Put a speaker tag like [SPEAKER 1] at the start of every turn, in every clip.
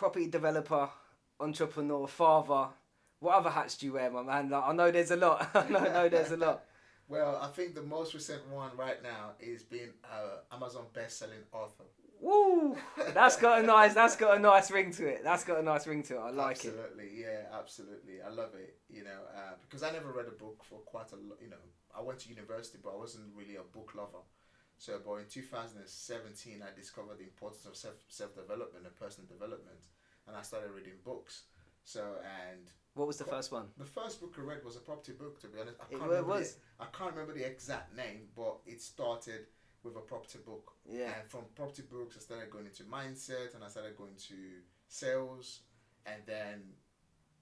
[SPEAKER 1] property developer, entrepreneur, father. What other hats do you wear, my man? Like, I know there's a lot. I know there's a lot.
[SPEAKER 2] Well, I think the most recent one right now is being Amazon best-selling author.
[SPEAKER 1] Woo! That's got a nice ring to it. That's got a nice ring to it. I like it.
[SPEAKER 2] Absolutely, yeah, absolutely. I love it. Because I never read a book for quite a lot. I went to university, but I wasn't really a book lover. So, but in 2017, I discovered the importance of self development and personal development, and I started reading books. So, and
[SPEAKER 1] What was the first one?
[SPEAKER 2] the first book I read was a property book. To be honest, I can't remember the exact name, but it started with a property book.
[SPEAKER 1] Yeah.
[SPEAKER 2] And from property books, I started going into mindset, and I started going to sales, and then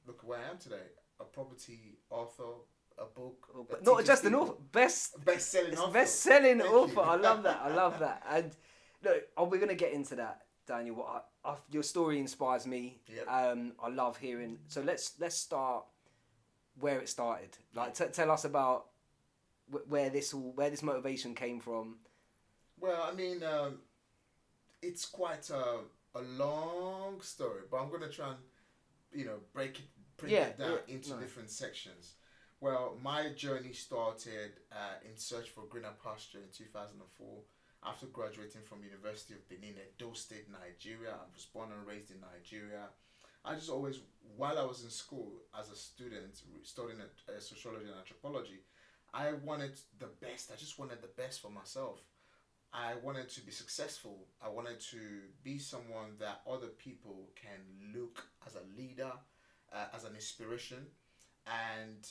[SPEAKER 2] look where I am today: a property author, a book.
[SPEAKER 1] But not just an author,
[SPEAKER 2] best-selling author.
[SPEAKER 1] Best-selling
[SPEAKER 2] Thank
[SPEAKER 1] author.
[SPEAKER 2] you.
[SPEAKER 1] I love that. I love that. And look, we're gonna get into that, Daniel. Your story inspires me.
[SPEAKER 2] Yep.
[SPEAKER 1] I love hearing. So let's start where it started. Like, tell us about where this motivation came from.
[SPEAKER 2] Well, I mean, it's quite a long story, but I'm gonna try and break it down into different sections. Well, my journey started in search for greener pasture in 2004. After graduating from University of Benin, Edo State, Nigeria. I was born and raised in Nigeria. I just always, while I was in school as a student studying sociology and anthropology, I wanted the best. I just wanted the best for myself. I wanted to be successful. I wanted to be someone that other people can look as a leader, as an inspiration. And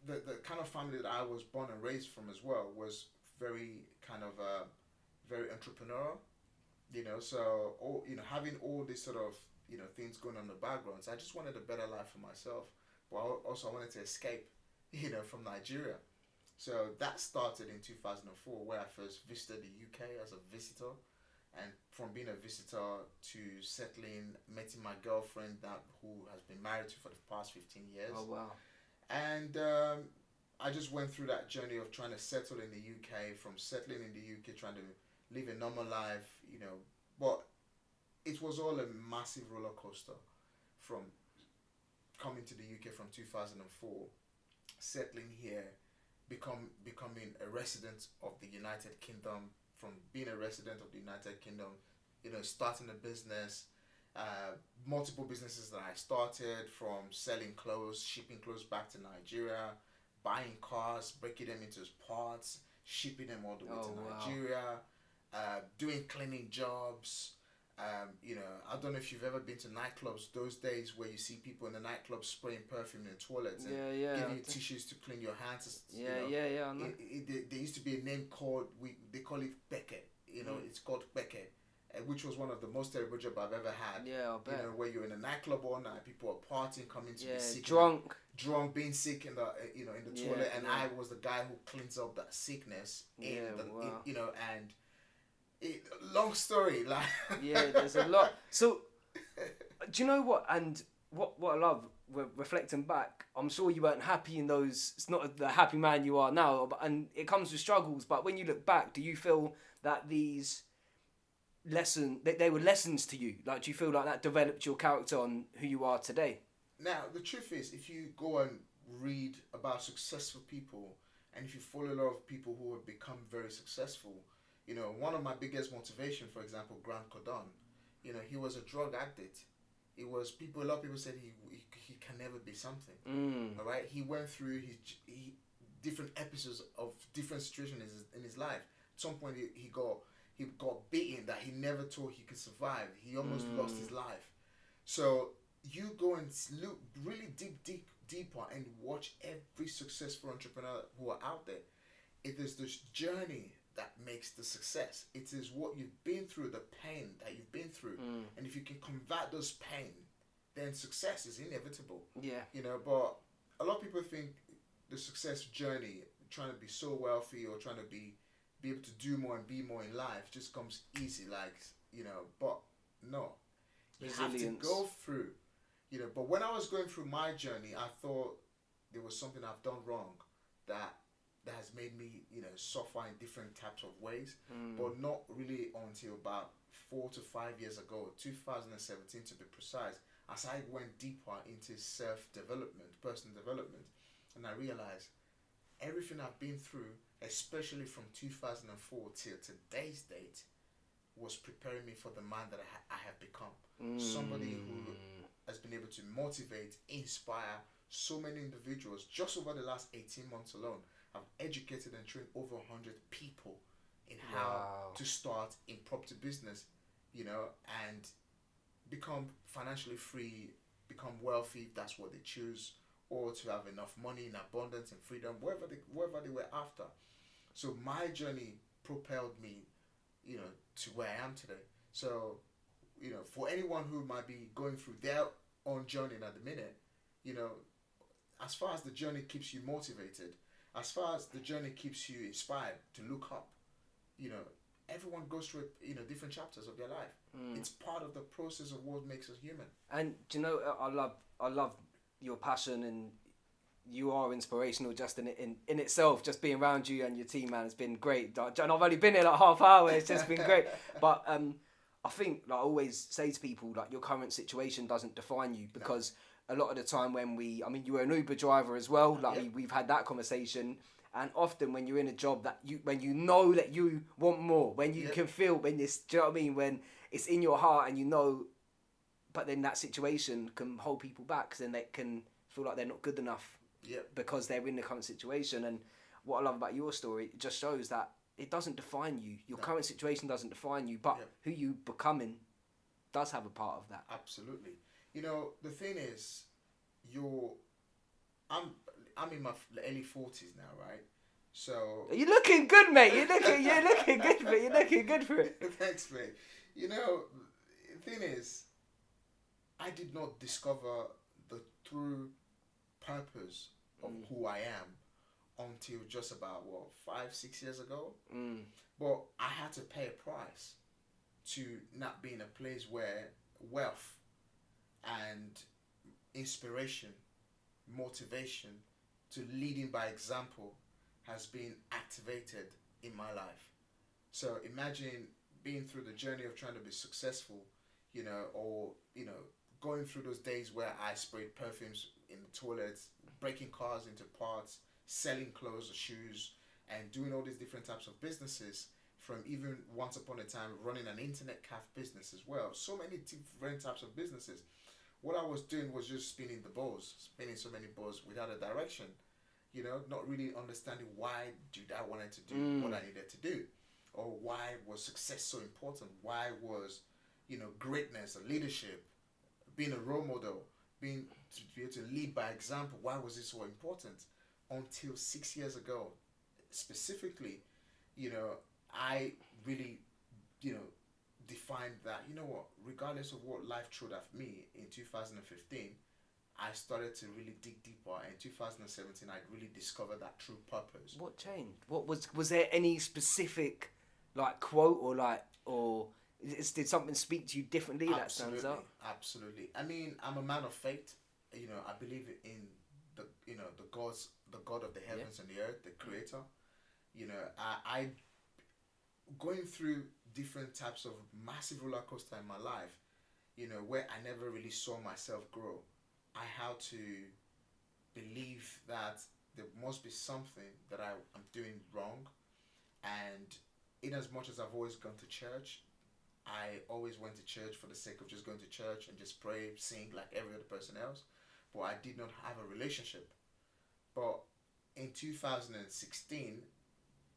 [SPEAKER 2] the kind of family that I was born and raised from as well was very kind of very entrepreneurial, so having all this sort of things going on in the background. So I just wanted a better life for myself, but also I wanted to escape from Nigeria. So that started in 2004, where I first visited the UK as a visitor, and from being a visitor to settling, meeting my girlfriend who has been married to for the past 15 years.
[SPEAKER 1] Oh wow.
[SPEAKER 2] And I just went through that journey of trying to settle in the UK, from settling in the UK, trying to live a normal life, but it was all a massive roller coaster from coming to the UK from 2004, settling here, becoming a resident of the United Kingdom, from being a resident of the United Kingdom, starting a business, multiple businesses that I started, from selling clothes, shipping clothes back to Nigeria, buying cars, breaking them into parts, shipping them all the way to Nigeria, doing cleaning jobs. I don't know if you've ever been to nightclubs those days where you see people in the nightclub spraying perfume in the toilets and giving you tissues to clean your hands.
[SPEAKER 1] I know.
[SPEAKER 2] There used to be a name called, they call it Beckett. It's called Beckett, which was one of the most terrible jobs I've ever had.
[SPEAKER 1] Yeah, I bet.
[SPEAKER 2] Where you're in a nightclub all night, people are partying, coming to be sick,
[SPEAKER 1] drunk,
[SPEAKER 2] being sick in the in the toilet, and I was the guy who cleans up that sickness and. Long story, like
[SPEAKER 1] there's a lot. So, do you know what? And what I love, reflecting back, I'm sure you weren't happy in those. It's not the happy man you are now, and it comes with struggles. But when you look back, do you feel that these they were lessons to you? Like, do you feel like that developed your character on who you are today?
[SPEAKER 2] Now, the truth is, if you go and read about successful people, and if you follow a lot of people who have become very successful. One of my biggest motivation, for example, Grant Cardone, he was a drug addict. A lot of people said he can never be something. All right, he went through his different episodes of different situations in his life. At some point, he got beaten that he never thought he could survive. He almost lost his life. So you go and look really deeper and watch every successful entrepreneur who are out there. It is this journey that makes the success. It is what you've been through, the pain that you've been through. And if you can convert those pain, then success is inevitable.
[SPEAKER 1] Yeah.
[SPEAKER 2] But a lot of people think the success journey, trying to be so wealthy or trying to be able to do more and be more in life just comes easy, but no. You have to go through, but when I was going through my journey, I thought there was something I've done wrong, that that has made me, suffer in different types of ways, but not really until about 4 to 5 years ago, 2017 to be precise, as I went deeper into self-development, personal development, and I realized everything I've been through, especially from 2004 till today's date, was preparing me for the man that I have become. Somebody who has been able to motivate, inspire so many individuals. Just over the last 18 months alone, I've educated and trained over 100 people in how to start in property business, and become financially free, become wealthy if that's what they choose, or to have enough money in abundance and freedom, wherever they were after. So my journey propelled me, to where I am today. So, for anyone who might be going through their own journey at the minute, as far as the journey keeps you motivated, as far as the journey keeps you inspired to look up, everyone goes through, different chapters of their life. It's part of the process of what makes us human.
[SPEAKER 1] And do you know, I love your passion, and you are inspirational just in itself. Just being around you and your team, man, has been great. And I've only been here like half hour. It's just been great. But I think, like I always say to people, like, your current situation doesn't define you, because a lot of the time when you were an Uber driver as well. Like we've had that conversation. And often when you're in a job when you know that you want more, when you can feel, when it's, do you know what I mean? When it's in your heart and but then that situation can hold people back, because then they can feel like they're not good enough because they're in the current situation. And what I love about your story, it just shows that it doesn't define you. Your current situation doesn't define you, but who you becoming does have a part of that.
[SPEAKER 2] Absolutely. The thing is, I'm in my early 40s now, right? So
[SPEAKER 1] you're looking good, mate. You're looking good, mate. You're looking good for it.
[SPEAKER 2] Thanks, mate. The thing is, I did not discover the true purpose of who I am until just about 5-6 years ago. But I had to pay a price to not be in a place where wealth and inspiration, motivation, to leading by example has been activated in my life. So imagine being through the journey of trying to be successful, or going through those days where I sprayed perfumes in the toilets, breaking cars into parts, selling clothes or shoes, and doing all these different types of businesses, from even once upon a time running an internet cafe business as well. So many different types of businesses. What I was doing was just spinning so many balls without a direction, not really understanding why did I wanted to do what I needed to do, or why was success so important, why was, greatness and leadership, being a role model, to be able to lead by example, why was it so important? Until 6 years ago, specifically, I really, defined that, regardless of what life threw at me in 2015, I started to really dig deeper. In 2017, I really discovered that true purpose.
[SPEAKER 1] What changed? What was there any specific, quote or did something speak to you differently that stands out?
[SPEAKER 2] Absolutely. I mean, I'm a man of faith. I believe in the God of the heavens and the earth, the Creator. I going through different types of massive roller coaster in my life, where I never really saw myself grow. I had to believe that there must be something that I'm doing wrong. And in as much as I've always gone to church, I always went to church for the sake of just going to church and just pray, sing like every other person else. But I did not have a relationship. But in 2016,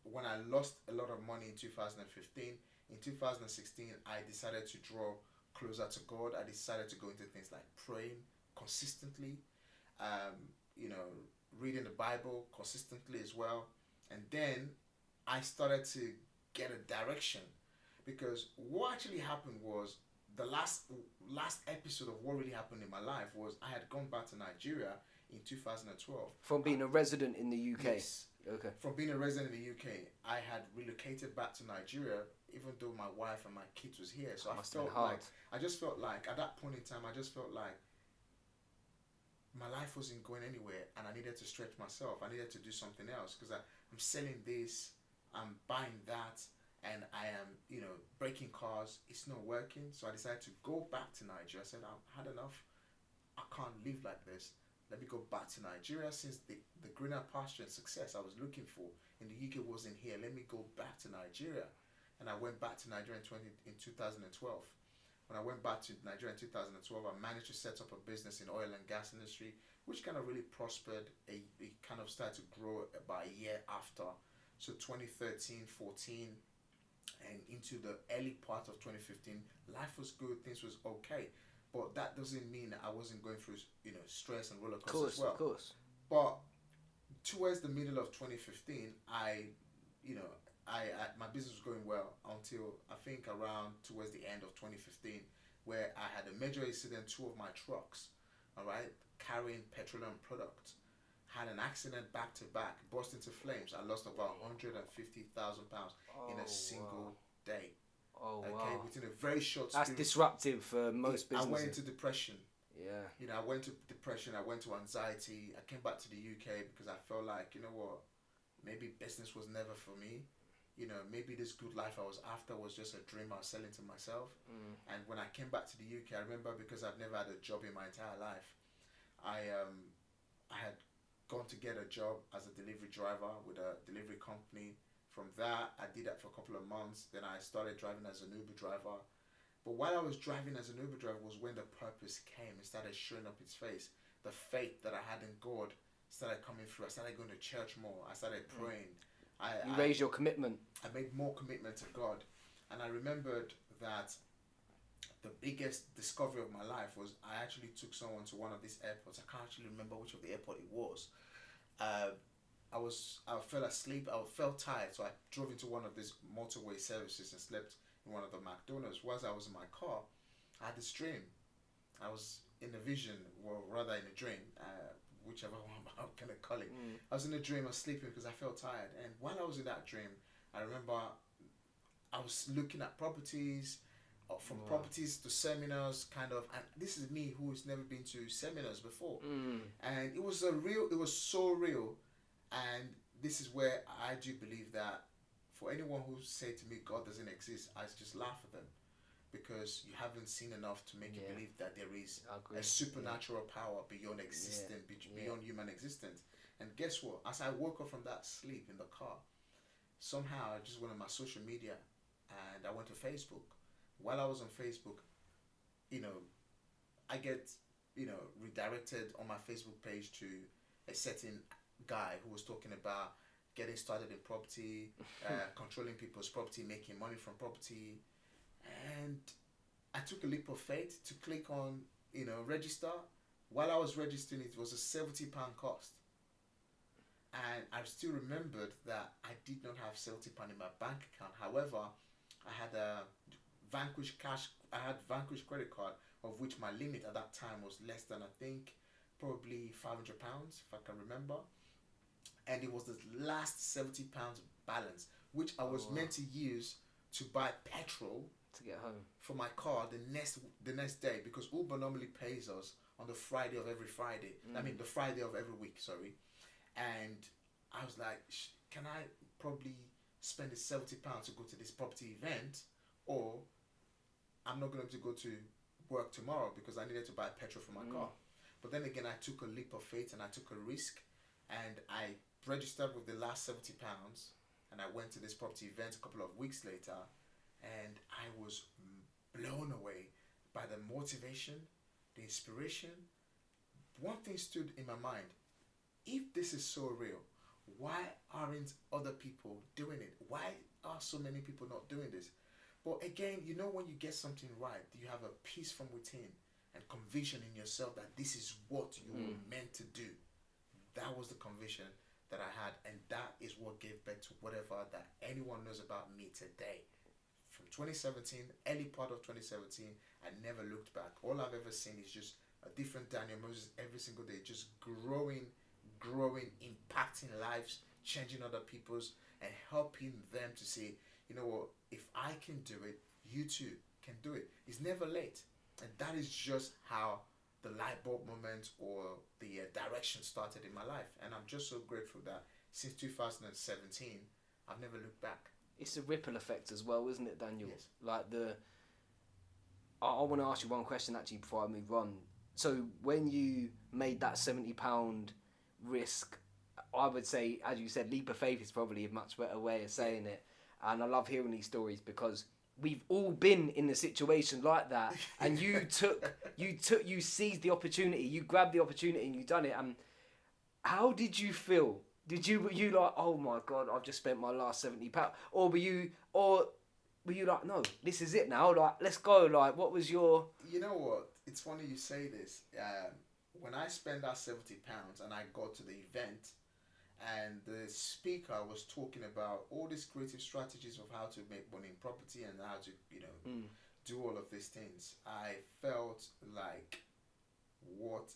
[SPEAKER 2] when I lost a lot of money in 2015, in 2016, I decided to draw closer to God. I decided to go into things like praying consistently, reading the Bible consistently as well. And then I started to get a direction, because what actually happened was the last episode of what really happened in my life was I had gone back to Nigeria in 2012.
[SPEAKER 1] From being a resident in the UK?
[SPEAKER 2] Yes.
[SPEAKER 1] Okay.
[SPEAKER 2] From being a resident in the UK, I had relocated back to Nigeria, even though my wife and my kids was here. So I just felt like at that point in time, I just felt like my life wasn't going anywhere, and I needed to stretch myself. I needed to do something else, because I'm selling this, I'm buying that, and I am, breaking cars. It's not working. So I decided to go back to Nigeria. I said, I've had enough. I can't live like this. Let me go back to Nigeria, since the greener pasture and success I was looking for in the UK wasn't here. Let me go back to Nigeria. And I went back to Nigeria in 2012. When I went back to Nigeria in 2012, I managed to set up a business in oil and gas industry, which kind of really prospered. It kind of started to grow about a year after. So 2013, 14, and into the early part of 2015, life was good, things was okay. But that doesn't mean that I wasn't going through, stress and roller coasters as well.
[SPEAKER 1] Of course.
[SPEAKER 2] But towards the middle of 2015, my business was going well until I think around towards the end of 2015, where I had a major incident. Two of my trucks, all right, carrying petroleum products, had an accident back to back, burst into flames. I lost about £150,000 in a single day.
[SPEAKER 1] Oh
[SPEAKER 2] okay,
[SPEAKER 1] wow!
[SPEAKER 2] Within a very short.
[SPEAKER 1] That's disruptive for most businesses.
[SPEAKER 2] I went into depression.
[SPEAKER 1] Yeah.
[SPEAKER 2] I went to depression. I went to anxiety. I came back to the UK because I felt like, maybe business was never for me. Maybe this good life I was after was just a dream I was selling to myself. And when I came back to the UK, I remember, because I've never had a job in my entire life, I had gone to get a job as a delivery driver with a delivery company. From that, I did that for a couple of months. Then I started driving as an Uber driver. But while I was driving as an Uber driver was when the purpose came. It started showing up its face. The faith that I had in God started coming through. I started going to church more. I started praying.
[SPEAKER 1] You raised your commitment.
[SPEAKER 2] I made more commitment to God. And I remembered that the biggest discovery of my life was I actually took someone to one of these airports. I can't actually remember which of the airport it was. I fell asleep. I felt tired, so I drove into one of these motorway services and slept in one of the McDonald's. Whilst I was in my car, I had this dream. I was in a vision, or rather in a dream, whichever one I'm gonna call it. I was in a dream. I was sleeping because I felt tired, and while I was in that dream, I remember I was looking at properties, from properties to seminars, kind of. And this is me who's never been to seminars before, and it was so real. And this is where I do believe that for anyone who say to me God doesn't exist, I just laugh at them, because you haven't seen enough to make you believe that there is a supernatural power beyond existence, beyond human existence. And guess what? As I woke up from that sleep in the car, somehow I just went on my social media and I went to Facebook. While I was on Facebook, I get, redirected on my Facebook page to a certain guy who was talking about getting started in property, controlling people's property, making money from property. And I took a leap of faith to click on, register. While I was registering, it was a £70 cost. And I still remembered that I did not have £70 in my bank account. However, I had a Vanquish Vanquish credit card, of which my limit at that time was less than, I think, probably £500, if I can remember. And it was the last £70 balance, which I was meant to use to buy petrol
[SPEAKER 1] to get home
[SPEAKER 2] for my car the next day, because Uber normally pays us on the Friday of every Friday. I mean, the Friday of every week, sorry. And I was like, can I probably spend the £70 to go to this property event, or I'm not going to go to work tomorrow because I needed to buy petrol for my car. But then again, I took a leap of faith and I took a risk, and I registered with the last £70, and I went to this property event a couple of weeks later, and I was blown away by the motivation, the inspiration. One thing stood in my mind: if this is so real, why aren't other people doing it? Why are so many people not doing this? But again, when you get something right, you have a peace from within and conviction in yourself that this is what you were meant to do. That was the conviction that I had, and that is what gave birth to whatever that anyone knows about me today. From 2017, early part of 2017, I never looked back. All I've ever seen is just a different Daniel Moses every single day, just growing, impacting lives, changing other people's, and helping them to say, you know what, if I can do it, you too can do it. It's never late. And that is just how the light bulb moment or the direction started in my life. And I'm just so grateful that since 2017, I've never looked back.
[SPEAKER 1] It's a ripple effect as well, isn't it, Daniel?
[SPEAKER 2] Yes.
[SPEAKER 1] Like I want to ask you one question actually before I move on. So when you made that £70 risk, I would say, as you said, leap of faith is probably a much better way of saying it. And I love hearing these stories because we've all been in a situation like that, and you seized the opportunity, you grabbed the opportunity, and you done it. And how did you feel? Were you like, oh my God, I've just spent my last £70, or were you like, no, this is it now, like, let's go? Like, what was your?
[SPEAKER 2] You know what? It's funny you say this. When I spent that £70 and I got to the event, and the speaker was talking about all these creative strategies of how to make money in property and how to, do all of these things, I felt like, what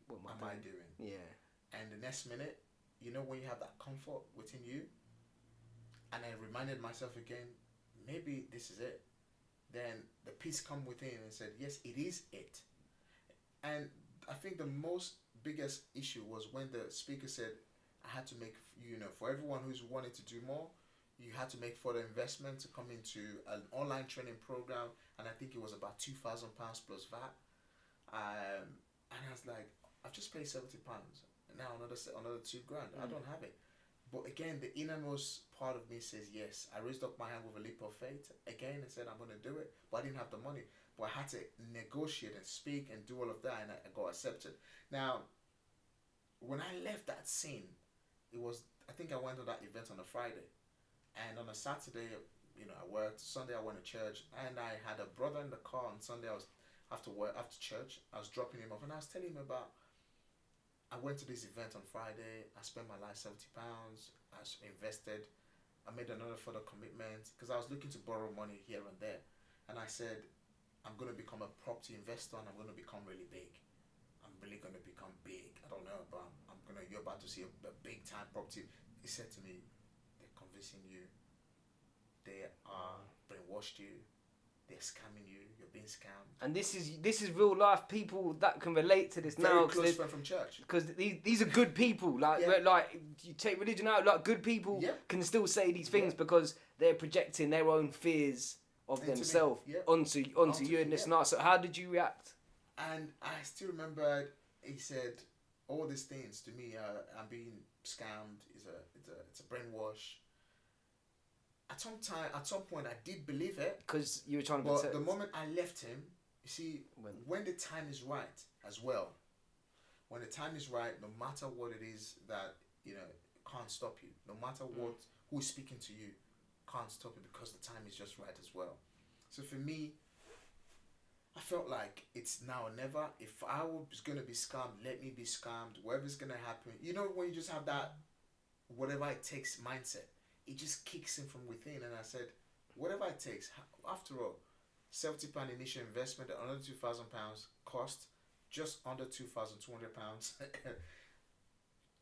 [SPEAKER 2] am I doing?
[SPEAKER 1] Yeah.
[SPEAKER 2] And the next minute, when you have that comfort within you, and I reminded myself again, maybe this is it. Then the peace come within and said, yes, it is it. And I think the biggest issue was when the speaker said, I had to make, for everyone who's wanting to do more, you had to make further investment to come into an online training program, and I think it was about £2,000 plus VAT. And I was like, I've just paid £70. Now another £2,000. I don't have it. But again, the innermost part of me says yes. I raised up my hand with a leap of faith again and said I'm going to do it, but I didn't have the money. But I had to negotiate and speak and do all of that, and I got accepted. Now, when I left that scene, I think I went to that event on a Friday, and on a Saturday, I worked. Sunday I went to church, and I had a brother in the car on Sunday. I was after church. I was dropping him off, and I was telling him about. I went to this event on Friday. I spent my last £70. I invested. I made another further commitment because I was looking to borrow money here and there, and I said, I'm going to become a property investor, and I'm going to become really big. I'm really going to become big. I don't know, but you're about to see a big time property. He said to me, they're convincing you, they are brainwashed you, they're scamming you, you're being scammed.
[SPEAKER 1] And this is real life people that can relate to this.
[SPEAKER 2] Very
[SPEAKER 1] now.
[SPEAKER 2] Close friend from church.
[SPEAKER 1] Because these are good people. Like you take religion out, like good people can still say these things because they're projecting their own fears of themselves onto you in this scenario. So how did you react?
[SPEAKER 2] And I still remember he said all these things to me. I'm being scammed. It's a brainwash. At some point, I did believe it.
[SPEAKER 1] Because you were trying to.
[SPEAKER 2] But the moment I left him, you see, when the time is right, as well. When the time is right, no matter what it is that can't stop you. No matter who is speaking to you, can't stop you because the time is just right as well. So for me, I felt like it's now or never. If I was going to be scammed, let me be scammed. Whatever's going to happen. When you just have that whatever it takes mindset, it just kicks in from within. And I said, whatever it takes. After all, £70 initial investment, another £2,000 cost, just under £2,200.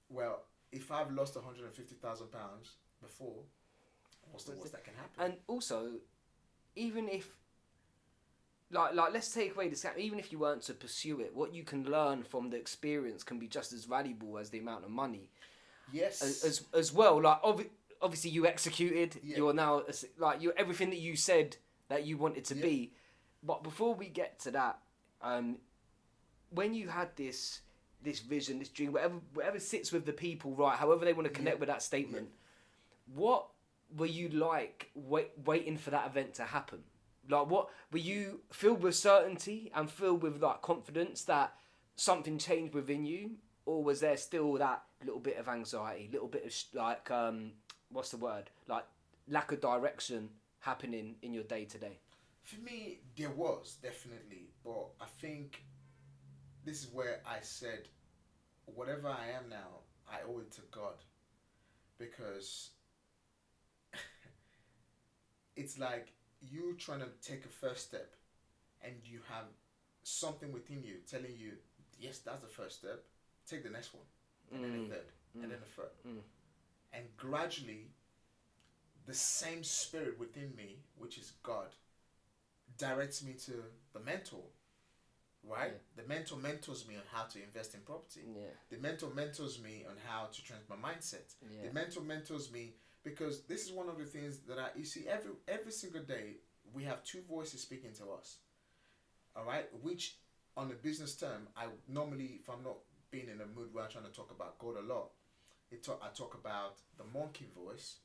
[SPEAKER 2] Well, if I've lost £150,000 before, what's the worst that can happen?
[SPEAKER 1] And also, even if like let's take away the scam, even if you weren't to pursue it, what you can learn from the experience can be just as valuable as the amount of money.
[SPEAKER 2] Yes.
[SPEAKER 1] As well, like obviously you executed. Yeah. You're now you're everything that you said that you wanted to be. But before we get to that, when you had this vision, this dream, whatever sits with the people, right? However they want to connect with that statement, what were you like waiting for that event to happen? Like, what were you filled with certainty and filled with confidence that something changed within you, or was there still that little bit of anxiety, little bit of what's the word, like lack of direction happening in your day to day?
[SPEAKER 2] For me, there was definitely, but I think this is where I said, whatever I am now, I owe it to God, because it's like you trying to take a first step and you have something within you telling you, yes, that's the first step, take the next one, and then a third, and then a third. And gradually, the same spirit within me, which is God, directs me to the mentor. right?
[SPEAKER 1] Yeah.
[SPEAKER 2] The mentor mentors me on how to invest in property.
[SPEAKER 1] Yeah.
[SPEAKER 2] The mentor mentors me on how to change my mindset.
[SPEAKER 1] Yeah.
[SPEAKER 2] The mentor mentors me because this is one of the things that you see every single day we have two voices speaking to us. All right, which on a business term, I normally, if I'm not being in a mood where I'm trying to talk about God a lot, I talk about the monkey voice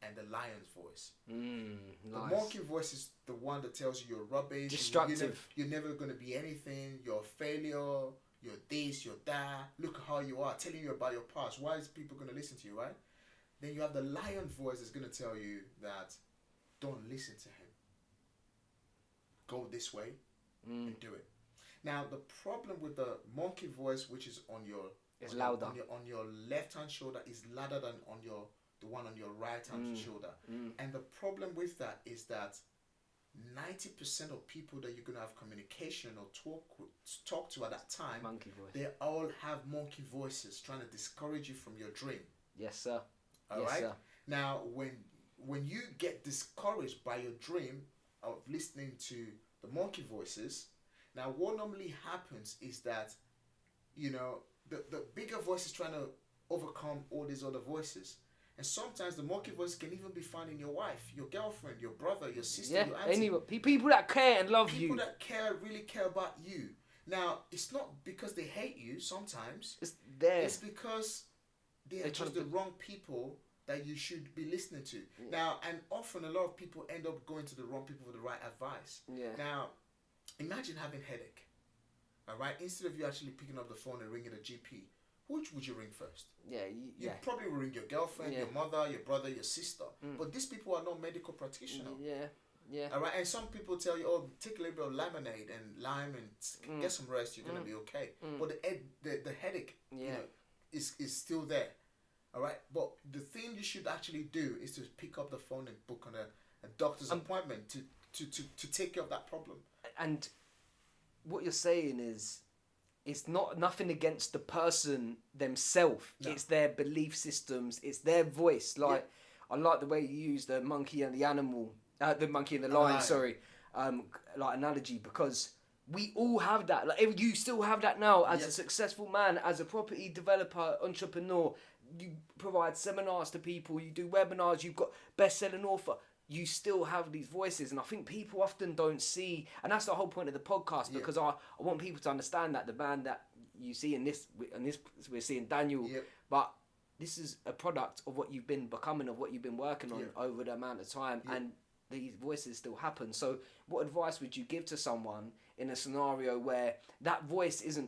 [SPEAKER 2] and the lion's voice.
[SPEAKER 1] Nice.
[SPEAKER 2] The monkey voice is the one that tells you you're rubbish,
[SPEAKER 1] destructive.
[SPEAKER 2] You're never going to be anything. You're a failure. You're this. You're that. Look how you are. Telling you about your past. Why is people going to listen to you, right? Then you have the lion voice that's going to tell you that don't listen to him. Go this way and do it. Now the problem with the monkey voice, which is on your
[SPEAKER 1] louder
[SPEAKER 2] on your left hand shoulder, is louder than on the one on your right hand shoulder. And the problem with that is that 90% of people that you're gonna have communication or talk to at that time,
[SPEAKER 1] monkey voice.
[SPEAKER 2] They all have monkey voices trying to discourage you from your dream.
[SPEAKER 1] Yes, sir.
[SPEAKER 2] All right. Sir. Now, when you get discouraged by your dream of listening to the monkey voices, now what normally happens is that, you know, the bigger voice is trying to overcome all these other voices. And sometimes the monkey voice can even be found in your wife, your girlfriend, your brother, your sister, your auntie.
[SPEAKER 1] People that care and love you.
[SPEAKER 2] People that really care about you. Now, it's not because they hate you sometimes.
[SPEAKER 1] It's there.
[SPEAKER 2] It's because they're just the wrong people that you should be listening to. Yeah. Now, and often a lot of people end up going to the wrong people for the right advice.
[SPEAKER 1] Yeah.
[SPEAKER 2] Now, imagine having a headache. All right? Instead of you actually picking up the phone and ringing a GP, which would you ring first?
[SPEAKER 1] Yeah,
[SPEAKER 2] you probably will ring your girlfriend, your mother, your brother, your sister. But these people are not medical practitioners.
[SPEAKER 1] Yeah.
[SPEAKER 2] All right, and some people tell you, oh, take a little bit of lemonade and lime and get some rest. You're gonna be okay. But the headache, you know, is still there. All right, but the thing you should actually do is to pick up the phone and book on a doctor's appointment to take care of that problem.
[SPEAKER 1] And what you're saying is, it's nothing against the person themselves. No. It's their belief systems. It's their voice. Like, I like the way you use the monkey and the animal, the monkey and the lion. Sorry, like analogy, because we all have that. Like, you still have that now as a successful man, as a property developer, entrepreneur. You provide seminars to people. You do webinars. You've got best-selling author. You still have these voices, and I think people often don't see, and that's the whole point of the podcast, because I want people to understand that the man that you see in this we're seeing Daniel, but this is a product of what you've been becoming, of what you've been working on over the amount of time, and these voices still happen. So what advice would you give to someone in a scenario where that voice is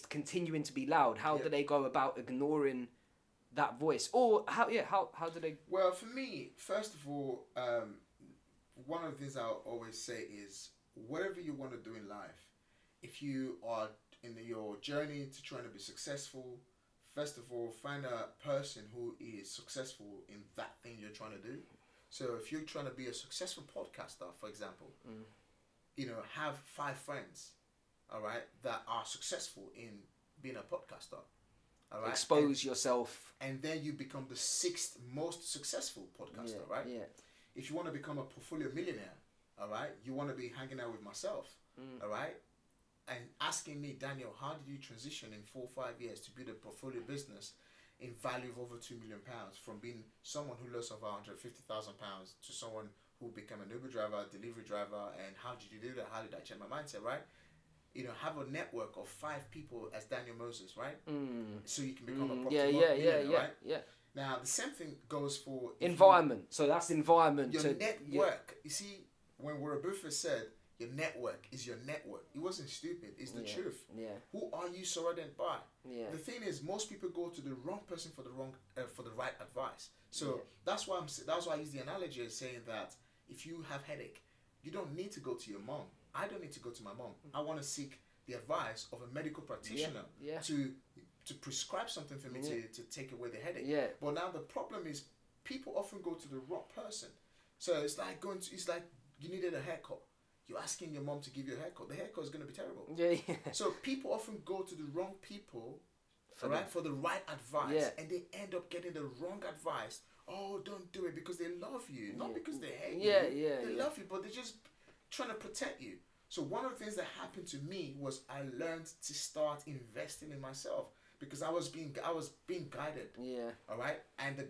[SPEAKER 1] continuing to be loud? How do they go about ignoring that voice? Or how do they?
[SPEAKER 2] Well, for me, first of all, one of the things I'll always say is, whatever you want to do in life, if you are in your journey to trying to be successful, first of all, find a person who is successful in that thing you're trying to do. So if you're trying to be a successful podcaster, for example, you know, have 5 friends, all right, that are successful in being a podcaster. All right?
[SPEAKER 1] Expose yourself.
[SPEAKER 2] And then you become the 6th most successful podcaster, right?
[SPEAKER 1] Yeah.
[SPEAKER 2] If you want to become a portfolio millionaire, all right, you want to be hanging out with myself, all right, and asking me, Daniel, how did you transition in 4 or 5 years to build a portfolio business in value of over £2 million, from being someone who lost over £150,000 to someone who became an Uber driver, delivery driver, and how did you do that? How did I change my mindset, right? You know, have a network of 5 people as Daniel Moses, right? So you can become a property millionaire, right?
[SPEAKER 1] Yeah.
[SPEAKER 2] Now, the same thing goes for
[SPEAKER 1] environment. So that's environment.
[SPEAKER 2] Your network. You see, when Warren Buffett said, your network is your network, it wasn't stupid. It's the truth.
[SPEAKER 1] Yeah.
[SPEAKER 2] Who are you surrounded by?
[SPEAKER 1] Yeah.
[SPEAKER 2] The thing is, most people go to the wrong person for the right advice. So that's why I use the analogy of saying that if you have headache, you don't need to go to your mom. I don't need to go to my mom. I want to seek the advice of a medical practitioner to prescribe something for me to take away the headache.
[SPEAKER 1] Yeah.
[SPEAKER 2] But now the problem is, people often go to the wrong person. So it's like you needed a haircut. You're asking your mom to give you a haircut. The haircut is going to be terrible.
[SPEAKER 1] Yeah.
[SPEAKER 2] So people often go to the wrong people for the right advice, and they end up getting the wrong advice. Oh, don't do it, because they love you, not because they hate you. They love you, but they're just trying to protect you. So one of the things that happened to me was I learned to start investing in myself because I was being guided.
[SPEAKER 1] Yeah.
[SPEAKER 2] All right, and the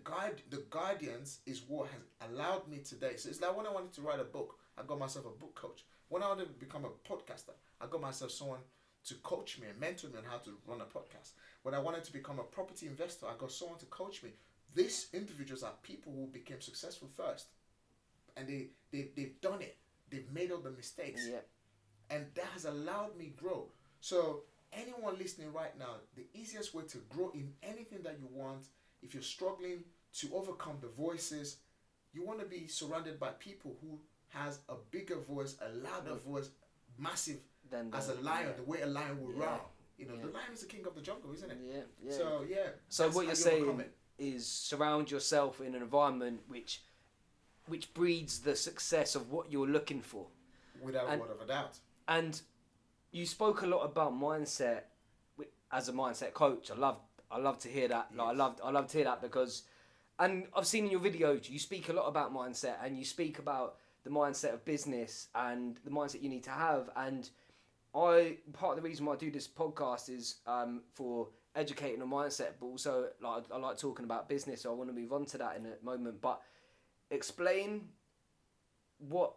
[SPEAKER 2] guidance is what has allowed me today. So it's like when I wanted to write a book, I got myself a book coach. When I wanted to become a podcaster, I got myself someone to coach me and mentor me on how to run a podcast. When I wanted to become a property investor, I got someone to coach me. These individuals are people who became successful first, and they've done it. They've made all the mistakes.
[SPEAKER 1] Yeah.
[SPEAKER 2] And that has allowed me grow. So anyone listening right now, the easiest way to grow in anything that you want, if you're struggling to overcome the voices, you want to be surrounded by people who has a bigger voice, a louder voice, massive as a lion, the way a lion will roar. You know, the lion is the king of the jungle, isn't it?
[SPEAKER 1] Yeah, yeah.
[SPEAKER 2] So yeah.
[SPEAKER 1] So what you're saying is surround yourself in an environment which breeds the success of what you're looking for.
[SPEAKER 2] Without a word of a doubt.
[SPEAKER 1] And you spoke a lot about mindset as a mindset coach. I love to hear that. Like, I love to hear that because, and I've seen in your videos you speak a lot about mindset, and you speak about the mindset of business and the mindset you need to have. And part of the reason why I do this podcast is for educating on mindset, but also like I like talking about business. So I want to move on to that in a moment. But explain what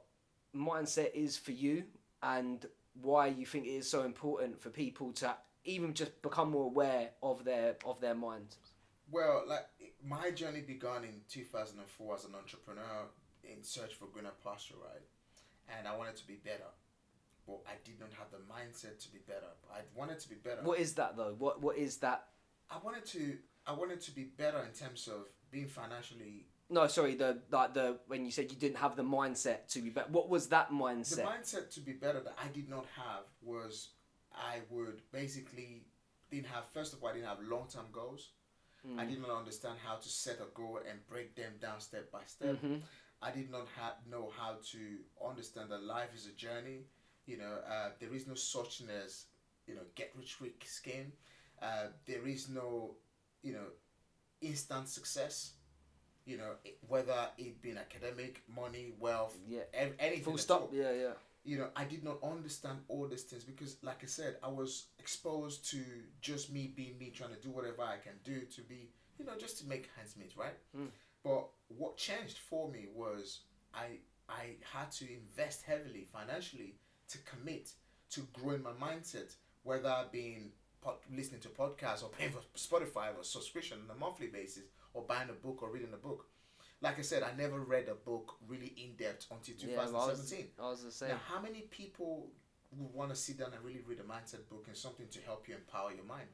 [SPEAKER 1] mindset is for you and why you think it is so important for people to even just become more aware of their minds.
[SPEAKER 2] Well, like my journey began in 2004 as an entrepreneur in search for greener pasture, right? And I wanted to be better, but I did not have the mindset to be better. I wanted to be better.
[SPEAKER 1] What is that though? What is that?
[SPEAKER 2] I wanted to be better in terms of being financially.
[SPEAKER 1] No, sorry. The when you said you didn't have the mindset to be better, what was that mindset?
[SPEAKER 2] The mindset to be better that I did not have was I would basically didn't have. First of all, I didn't have long-term goals. I did not understand how to set a goal and break them down step by step.
[SPEAKER 1] Mm-hmm.
[SPEAKER 2] I did not know how to understand that life is a journey. You know, there is no such thing as get rich quick scheme. There is no instant success. You know, whether it being academic, money, wealth, anything.
[SPEAKER 1] Full stop. Yeah, yeah.
[SPEAKER 2] You know, I did not understand all these things because, like I said, I was exposed to just me being me, trying to do whatever I can do to be, just to make ends meet, right? But what changed for me was I had to invest heavily financially to commit to growing my mindset, whether being listening to podcasts or paying for Spotify or subscription on a monthly basis, or buying a book or reading a book. Like I said, I never read a book really in depth until 2017.
[SPEAKER 1] I was the same.
[SPEAKER 2] Now, how many people would want to sit down and really read a mindset book and something to help you empower your mind?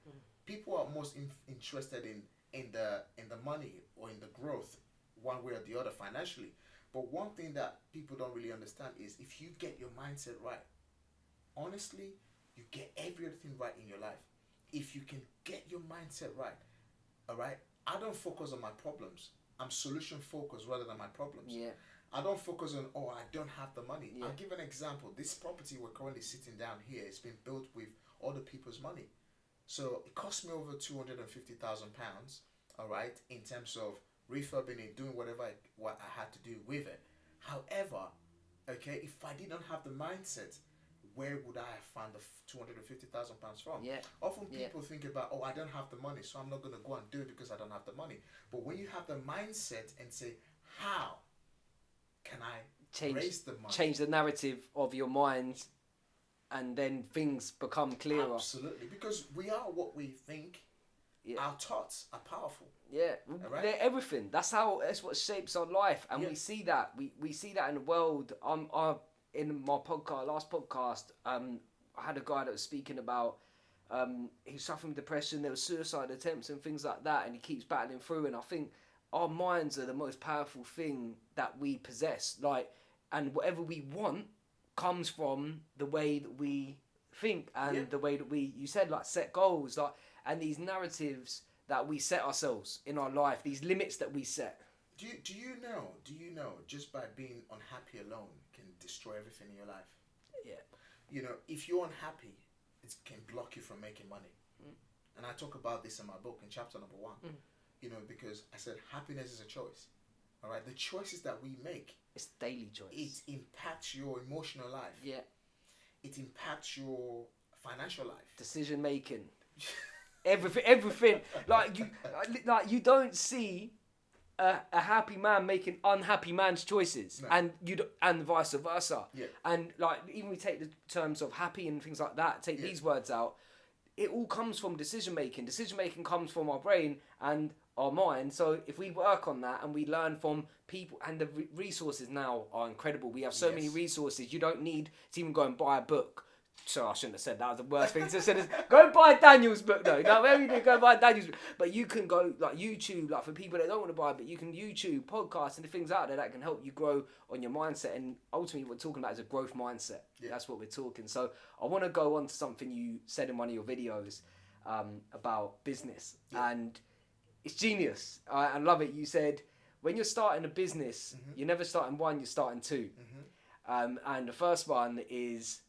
[SPEAKER 2] People are most interested in the money or in the growth, one way or the other financially. But one thing that people don't really understand is if you get your mindset right, honestly, you get everything right in your life. If you can get your mindset right, all right. I don't focus on my problems. I'm solution focused rather than my problems.
[SPEAKER 1] Yeah.
[SPEAKER 2] I don't focus on, I don't have the money.
[SPEAKER 1] Yeah.
[SPEAKER 2] I'll give an example. This property we're currently sitting down here, it's been built with other people's money. So it cost me over £250,000, all right, in terms of refurbing it, doing what I had to do with it. However, okay, if I did not have the mindset, where would I have found the £250,000 from?
[SPEAKER 1] Yeah.
[SPEAKER 2] Often people think about, I don't have the money, so I'm not going to go and do it because I don't have the money. But when you have the mindset and say, how can I raise the money?
[SPEAKER 1] Change the narrative of your mind, and then things become clearer.
[SPEAKER 2] Absolutely, because we are what we think. Yeah. Our thoughts are powerful.
[SPEAKER 1] Yeah, right? They're everything. That's what shapes our life, and we see that. We see that in the world. In my last podcast, I had a guy that was speaking about he was suffering depression, there was suicide attempts and things like that, and he keeps battling through. And I think our minds are the most powerful thing that we possess. And whatever we want comes from the way that we think and the way that you said, set goals, and these narratives that we set ourselves in our life, these limits that we set.
[SPEAKER 2] Do you know just by being unhappy alone can destroy everything in your life? Yeah. If you're unhappy, it can block you from making money. And I talk about this in my book in chapter number 1. Because I said happiness is a choice. All right, the choices that we make,
[SPEAKER 1] it's daily choice.
[SPEAKER 2] It impacts your emotional life.
[SPEAKER 1] Yeah.
[SPEAKER 2] it impacts your financial life.
[SPEAKER 1] Decision making. everything. Like you don't see a happy man making unhappy man's choices,
[SPEAKER 2] No.
[SPEAKER 1] and vice versa.
[SPEAKER 2] Yeah.
[SPEAKER 1] And like even we take the terms of happy and things like that. Take these words out. It all comes from decision making. Decision making comes from our brain and our mind. So if we work on that and we learn from people, and the resources now are incredible. We have so many resources. You don't need to even go and buy a book. So I shouldn't have said that. Was the worst thing to say. Go and buy Daniel's book though. No, maybe you go buy Daniel's book. But you can go like YouTube, like for people that don't want to buy, but you can YouTube podcasts and the things out there that can help you grow on your mindset. And ultimately, what we're talking about is a growth mindset. Yeah. That's what we're talking. So I want to go on to something you said in one of your videos about business, and it's genius. I love it. You said when you're starting a business, you're never starting one, you're starting two. And the first one is,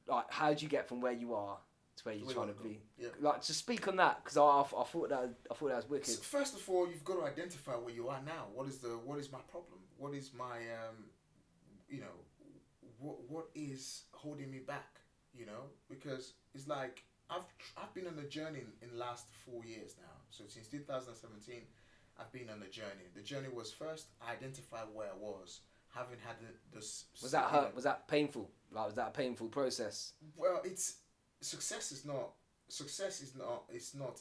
[SPEAKER 1] like, how do you get from where you are to where you're trying to be? Yeah. Like, just speak on that, because I thought that was wicked.
[SPEAKER 2] So first of all, you've got to identify where you are now. What is my problem? What is my what is holding me back? Because it's like I've been on a journey in the last 4 years now. So since 2017, I've been on a journey. The journey was first I identified where I was. Having had this.
[SPEAKER 1] Was that hurt? Was that painful? Like, was that a painful process?
[SPEAKER 2] Well, success is not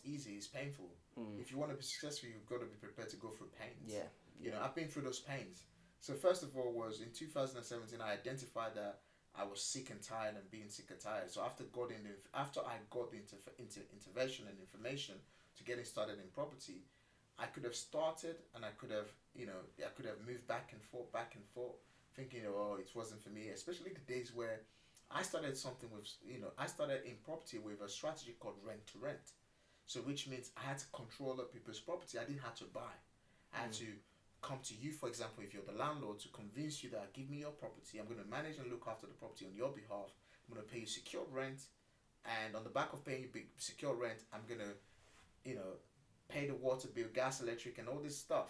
[SPEAKER 2] easy. It's painful. If you want to be successful, you've got to be prepared to go through pains. Yeah. I've been through those pains. So first of all, was in 2017, I identified that I was sick and tired and being sick and tired. So after I got into intervention and information to getting started in property, I could have started and I could have moved back and forth, thinking, oh, it wasn't for me. Especially the days where I started something with, I started in property with a strategy called rent to rent. So which means I had to control other people's property. I didn't have to buy. I had to come to you, for example, if you're the landlord, to convince you that give me your property. I'm going to manage and look after the property on your behalf. I'm going to pay you secure rent. And on the back of paying you big secure rent, I'm going to, pay the water bill, gas, electric, and all this stuff.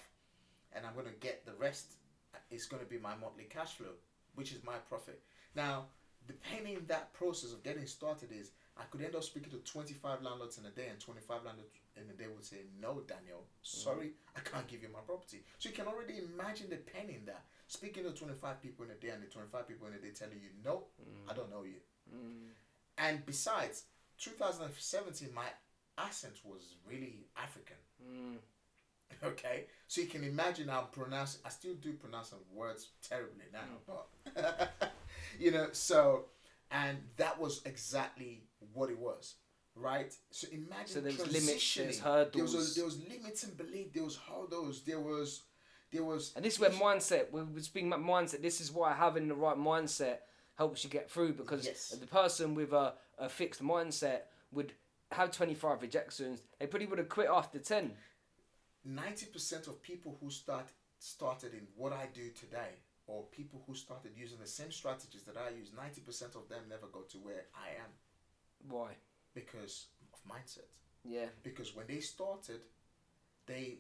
[SPEAKER 2] And I'm going to get the rest. It's going to be my monthly cash flow, which is my profit. Now, depending on that process of getting started is, I could end up speaking to 25 landlords in a day, and 25 landlords in a day would say, no, Daniel, sorry, I can't give you my property. So you can already imagine the pain in that. Speaking to 25 people in a day, and the 25 people in a day telling you, no, I don't know you. And besides, 2017, my accent was really African. Okay, so you can imagine I still do pronounce some words terribly now, but so, and that was exactly what it was, right? So imagine. So
[SPEAKER 1] there was limits, there's hurdles.
[SPEAKER 2] There was limits in belief. There was hurdles. There was.
[SPEAKER 1] And this is where mindset. We're speaking about mindset. This is why having the right mindset helps you get through, because the person with a fixed mindset would have 25 rejections. They probably would have quit after 10.
[SPEAKER 2] 90% of people who started in what I do today, or people who started using the same strategies that I use, 90% of them never got to where I am.
[SPEAKER 1] Why?
[SPEAKER 2] Because of mindset.
[SPEAKER 1] Yeah.
[SPEAKER 2] Because when they started, they're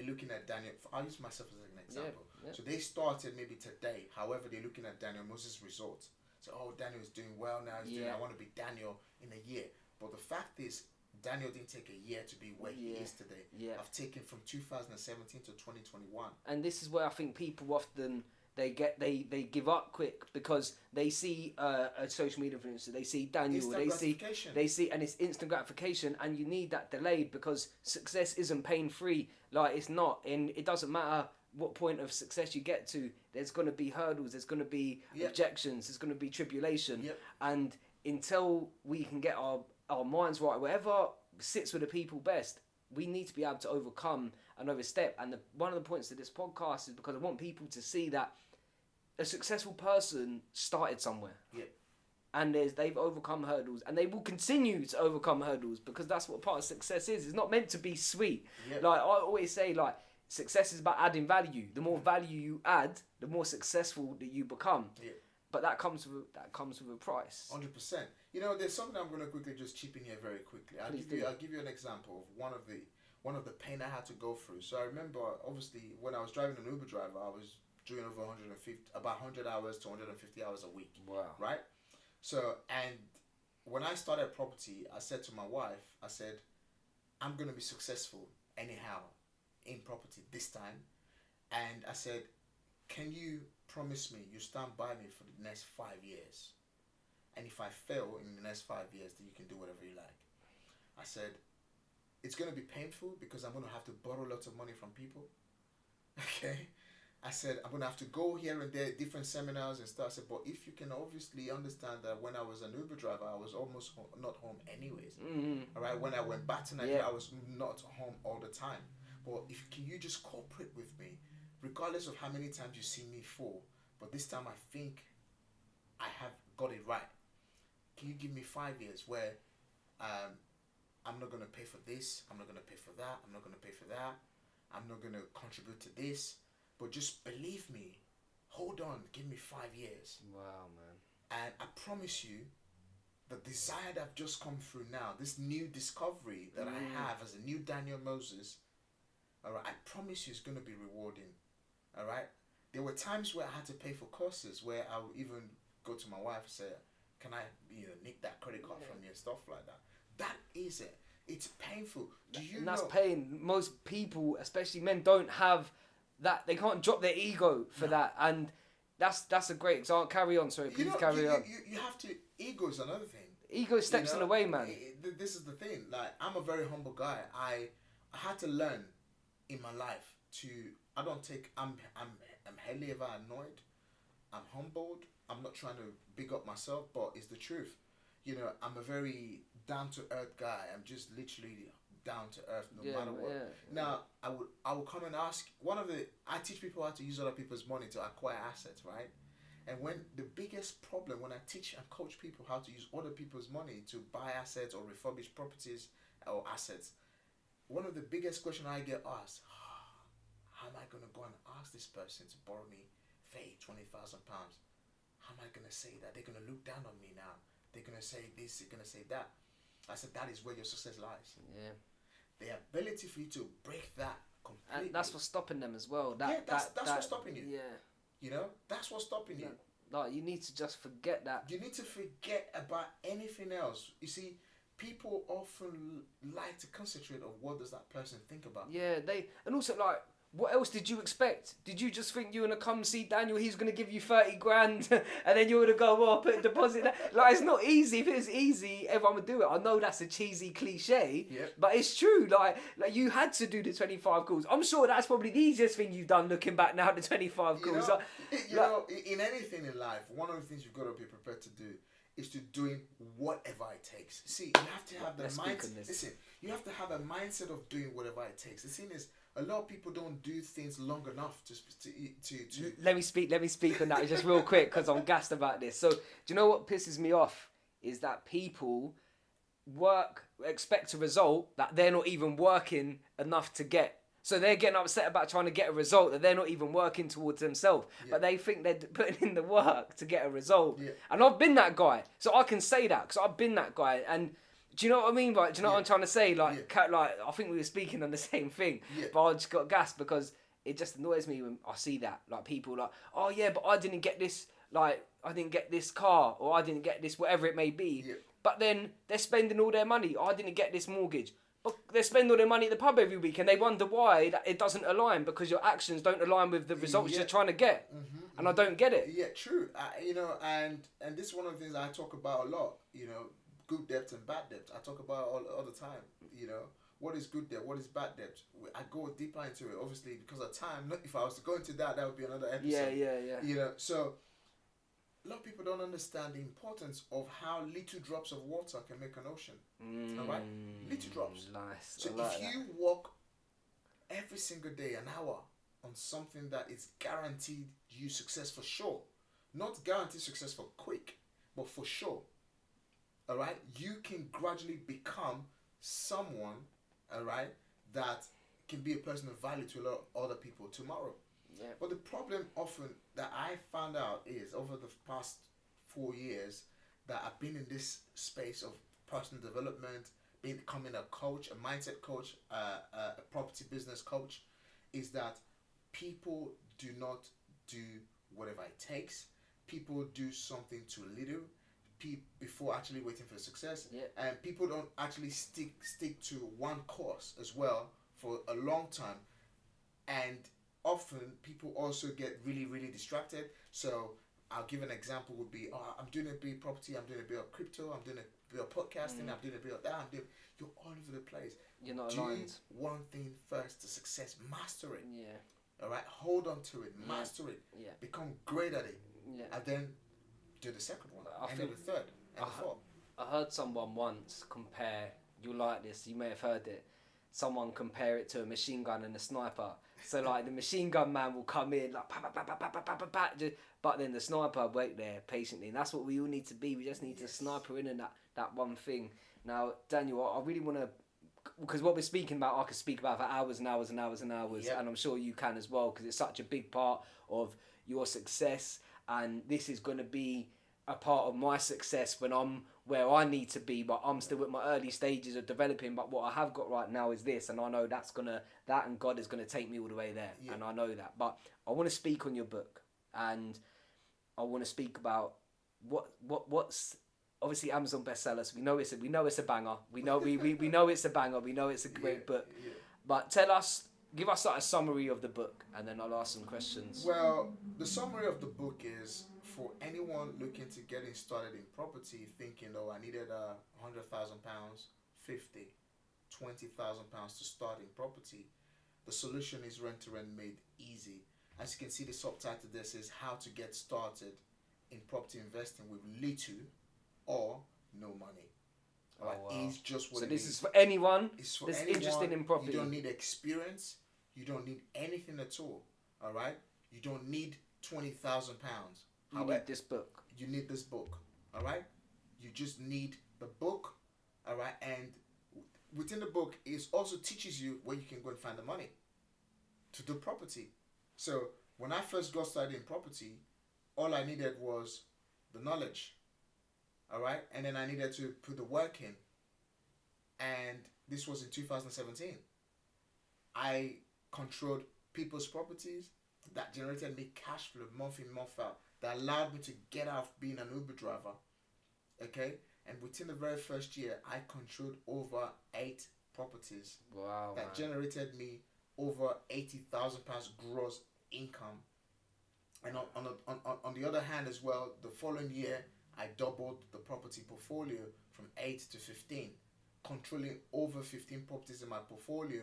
[SPEAKER 2] looking at Daniel. I'll use myself as an example. Yeah. So they started maybe today. However, they're looking at Daniel Moses' results. So, oh, Daniel's doing well now. I want to be Daniel in a year. But the fact is, Daniel didn't take a year to be where he is today. Yeah. I've taken from 2017 to 2021. And
[SPEAKER 1] this is where I think people often they give up quick, because they see a social media influencer, they see Daniel, they see, and it's instant gratification, and you need that delayed, because success isn't pain free. Like, it's not, and it doesn't matter what point of success you get to. There's going to be hurdles. There's going to be objections. There's going to be tribulation. Yep. And until we can get our minds right, whatever sits with the people best, we need to be able to overcome and overstep. And one of the points of this podcast is because I want people to see that a successful person started somewhere.
[SPEAKER 2] Yep.
[SPEAKER 1] And they've overcome hurdles, and they will continue to overcome hurdles, because that's what part of success is. It's not meant to be sweet. Yep. Like I always say, like, success is about adding value. The more value you add, the more successful that you become.
[SPEAKER 2] Yeah.
[SPEAKER 1] But that comes with a price.
[SPEAKER 2] 100%. There's something I'm going to quickly just chip in here very quickly. I'll give you an example of one of the pain I had to go through. So I remember, obviously, when I was driving an Uber driver, I was doing over 150, about 100 hours to 150 hours a week.
[SPEAKER 1] Wow.
[SPEAKER 2] Right? So, and when I started property, I said to my wife, I said, I'm going to be successful anyhow in property this time. And I said, can you promise me you stand by me for the next 5 years? And if I fail in the next 5 years, then you can do whatever you like. I said, it's going to be painful because I'm going to have to borrow lots of money from people. Okay? I said, I'm going to have to go here and there, different seminars and stuff. I said, but if you can obviously understand that when I was an Uber driver, I was almost not home anyways. All right? When I went back to Nigeria, I was not home all the time. But can you just cooperate with me, regardless of how many times you see me fall, but this time I think I have got it right. Can you give me 5 years where I'm not going to pay for this, I'm not going to pay for that, I'm not going to pay for that, I'm not going to contribute to this, but just believe me, hold on, give me 5 years.
[SPEAKER 1] Wow, man.
[SPEAKER 2] And I promise you, the desire that I've just come through now, this new discovery that I have as a new Daniel Moses, all right, I promise you it's going to be rewarding. All right? There were times where I had to pay for courses where I would even go to my wife and say, can I, nick that credit card from you and stuff like that. That is it. It's painful. Do you
[SPEAKER 1] and that's
[SPEAKER 2] know?
[SPEAKER 1] pain. Most people, especially men, don't have that. They can't drop their ego for that. And that's a great example. Carry on, sorry. Please carry on.
[SPEAKER 2] You have to. Ego is another thing.
[SPEAKER 1] Ego steps in the way, man.
[SPEAKER 2] This is the thing. Like, I'm a very humble guy. I had to learn in my life to. I don't take. I'm hardly ever annoyed. I'm humbled. I'm not trying to big up myself, but it's the truth. I'm a very down to earth guy. I'm just literally down to earth no matter what. Now, I would come and ask I teach people how to use other people's money to acquire assets, right? And when the biggest problem when I teach and coach people how to use other people's money to buy assets or refurbish properties or assets, one of the biggest questions I get asked, how am I going to go and ask this person to borrow me, say, £20,000? How am I going to say that? They're going to look down on me now. They're going to say this, they're going to say that. I said, that is where your success lies. Yeah. The ability for you to break that completely.
[SPEAKER 1] And that's what's stopping them as well.
[SPEAKER 2] That's what's stopping you.
[SPEAKER 1] Yeah.
[SPEAKER 2] That's what's stopping you.
[SPEAKER 1] No, you need to just forget that.
[SPEAKER 2] You need to forget about anything else. You see, people often like to concentrate on what does that person think about.
[SPEAKER 1] Yeah, and also like, what else did you expect? Did you just think you were going to come see Daniel, he's going to give you 30 grand and then you're going to go, put a deposit there? Like, it's not easy. If it was easy, everyone would do it. I know that's a cheesy cliche, but it's true. Like you had to do the 25 calls. I'm sure that's probably the easiest thing you've done looking back now, the 25 calls.
[SPEAKER 2] In anything in life, one of the things you've got to be prepared to do is to doing whatever it takes. See, you have to have the mindset. Listen, you have to have a mindset of doing whatever it takes. The thing is, a lot of people don't do things long enough to.
[SPEAKER 1] Let me speak on that just real quick because I'm gassed about this. So, do you know what pisses me off is that people expect a result that they're not even working enough to get. So they're getting upset about trying to get a result that they're not even working towards themselves. But they think they're putting in the work to get a result. And I've been that guy. So I can say that because I've been that guy. And do you know what I mean? Like, do you know what I'm trying to say? Like, I think we were speaking on the same thing. But I just got gassed because it just annoys me when I see that. Like, people like, oh yeah, but I didn't get this, like, I didn't get this car or I didn't get this, whatever it may be. But then they're spending all their money. I didn't get this mortgage. But they spend all their money at the pub every week and they wonder why it doesn't align because your actions don't align with the results you're trying to get. And I don't get it.
[SPEAKER 2] Yeah, true. And this is one of the things I talk about a lot, good debt and bad debt. I talk about all the time, what is good debt, what is bad debt. I go deeper into it, obviously, because of time. If I was to go into that would be another episode. Yeah. So a lot of people don't understand the importance of how little drops of water can make an ocean. All right? Little drops.
[SPEAKER 1] Nice.
[SPEAKER 2] So if you walk every single day an hour on something that is guaranteed you success for sure, not guaranteed success for quick, but for sure, all right, you can gradually become someone, all right, that can be a person of value to a lot of other people tomorrow. But the problem often that I found out is over the past 4 years that I've been in this space of personal development, becoming a coach, a mindset coach, a property business coach, is that people do not do whatever it takes. People do something too little before actually waiting for success.
[SPEAKER 1] Yeah.
[SPEAKER 2] And people don't actually stick to one course as well for a long time. And often people also get really, really distracted. So I'll give an example would be, I'm doing a bit of property, I'm doing a bit of crypto, I'm doing a bit of podcasting, I'm doing a bit of that, you're all over the place.
[SPEAKER 1] You're not
[SPEAKER 2] do
[SPEAKER 1] aligned.
[SPEAKER 2] one thing first to success, master it.
[SPEAKER 1] Yeah.
[SPEAKER 2] All right, hold on to it, master it,
[SPEAKER 1] Yeah.
[SPEAKER 2] become great at it,
[SPEAKER 1] Yeah.
[SPEAKER 2] and then do the second one, and then the third, and the fourth.
[SPEAKER 1] I heard someone once compare, you'll like this, you may have heard it, someone compare it to a machine gun and a sniper. So like the machine gun man will come in like pa, pa, pa, pa, pa, pa, pa, pa, pa, but then the sniper wait there patiently, and that's what we all need to be. We just need to sniper in that one thing. Now, Daniel, I really want to, because what we're speaking about, I could speak about for hours and hours and hours and hours, and I'm sure you can as well, because it's such a big part of your success, and this is going to be a part of my success when I'm where I need to be, but I'm still at my early stages of developing. But what I have got right now is this, and I know that and God is gonna take me all the way there, and I know that. But I want to speak on your book, and I want to speak about what's obviously Amazon bestseller. So we know it's a banger. We know we know it's a banger. We know it's a great book. Yeah. But give us like a summary of the book, and then I'll ask some questions.
[SPEAKER 2] Well, the summary of the book is, for anyone looking to getting started in property, thinking, I needed £100,000, 50, £20,000 to start in property, the solution is Rent to Rent made easy. As you can see, the subtitle there says how to get started in property investing with little or no money. Right?
[SPEAKER 1] Wow.
[SPEAKER 2] It's just what
[SPEAKER 1] so
[SPEAKER 2] it
[SPEAKER 1] this
[SPEAKER 2] is.
[SPEAKER 1] is for anyone
[SPEAKER 2] It's for
[SPEAKER 1] that's
[SPEAKER 2] anyone.
[SPEAKER 1] interested in property.
[SPEAKER 2] You don't need experience. You don't need anything at all. All right. You don't need £20,000.
[SPEAKER 1] You need this book.
[SPEAKER 2] You need this book. All right. You just need the book. All right. And within the book, it also teaches you where you can go and find the money to do property. So when I first got started in property, all I needed was the knowledge. All right. And then I needed to put the work in. And this was in 2017. I controlled people's properties that generated me cash flow month in, month out, that allowed me to get out of being an Uber driver. Okay? And within the very first year, I controlled over 8 properties.
[SPEAKER 1] Wow.
[SPEAKER 2] That generated me over £80,000 gross income. And on the other hand as well, the following year, I doubled the property portfolio from 8 to 15. Controlling over 15 properties in my portfolio